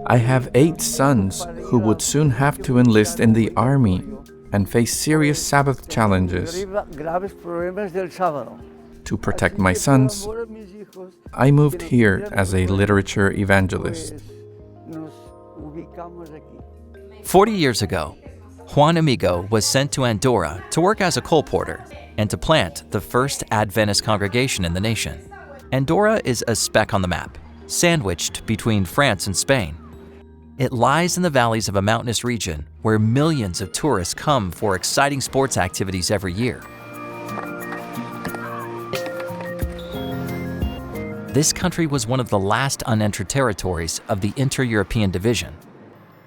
I have 8 sons who would soon have to enlist in the army and face serious Sabbath challenges. To protect my sons, I moved here as a literature evangelist. 40 years ago, Juan Amigo was sent to Andorra to work as a colporteur and to plant the first Adventist congregation in the nation. Andorra is a speck on the map, sandwiched between France and Spain. It lies in the valleys of a mountainous region where millions of tourists come for exciting sports activities every year. This country was one of the last unentered territories of the Inter-European Division.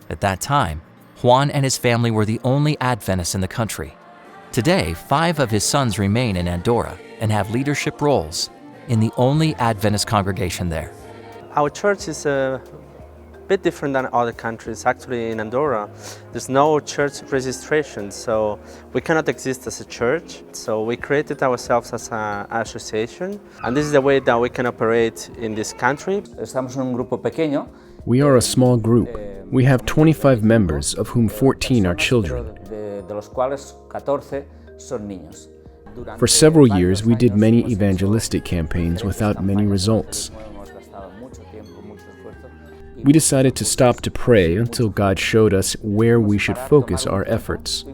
At that time, Juan and his family were the only Adventists in the country. Today, 5 of his sons remain in Andorra and have leadership roles in the only Adventist congregation there. Our church is a bit different than other countries. Actually, in Andorra, there's no church registration, so we cannot exist as a church. So we created ourselves as an association, and this is the way that we can operate in this country. Estamos en un grupo pequeño. We are a small group. We have 25 members, of whom 14 are children. De los cuales 14 son niños. For several years, we did many evangelistic campaigns without many results. We decided to stop to pray until God showed us where we should focus our efforts.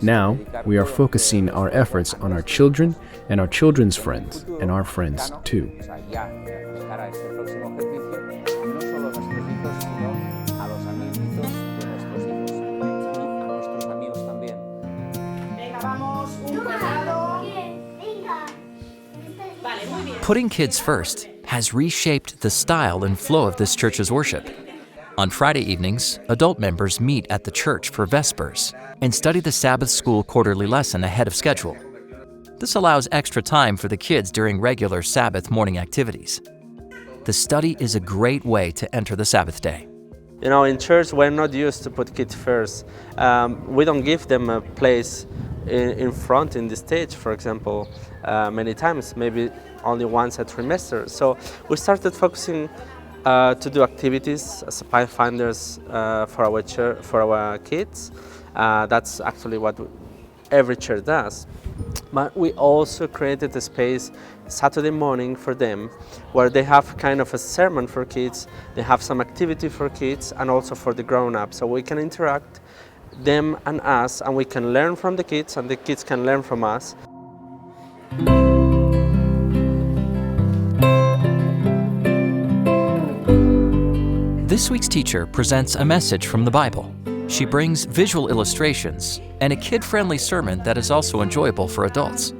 Now, we are focusing our efforts on our children and our children's friends, and our friends too. Putting kids first has reshaped the style and flow of this church's worship. On Friday evenings, adult members meet at the church for Vespers and study the Sabbath school quarterly lesson ahead of schedule. This allows extra time for the kids during regular Sabbath morning activities. The study is a great way to enter the Sabbath day. You know, in church, we're not used to put kids first. We don't give them a place in front in the stage, for example, many times, maybe only once a trimester. So we started focusing to do activities as pathfinders for our kids. That's actually what every church does. But we also created a space Saturday morning for them where they have kind of a sermon for kids, they have some activity for kids and also for the grown-ups. So we can interact, them and us, and we can learn from the kids and the kids can learn from us. This week's teacher presents a message from the Bible. She brings visual illustrations and a kid-friendly sermon that is also enjoyable for adults.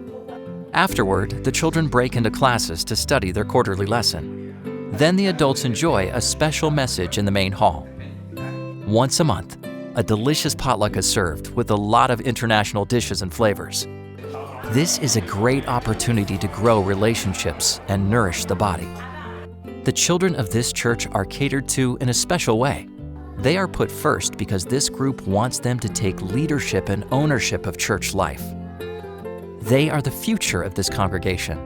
Afterward, the children break into classes to study their quarterly lesson. Then the adults enjoy a special message in the main hall. Once a month, a delicious potluck is served with a lot of international dishes and flavors. This is a great opportunity to grow relationships and nourish the body. The children of this church are catered to in a special way. They are put first because this group wants them to take leadership and ownership of church life. They are the future of this congregation,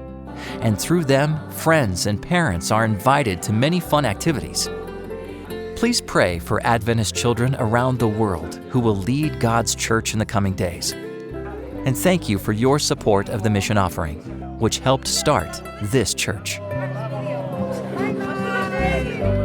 and through them, friends and parents are invited to many fun activities. Please pray for Adventist children around the world who will lead God's church in the coming days. And thank you for your support of the mission offering, which helped start this church. Najprej.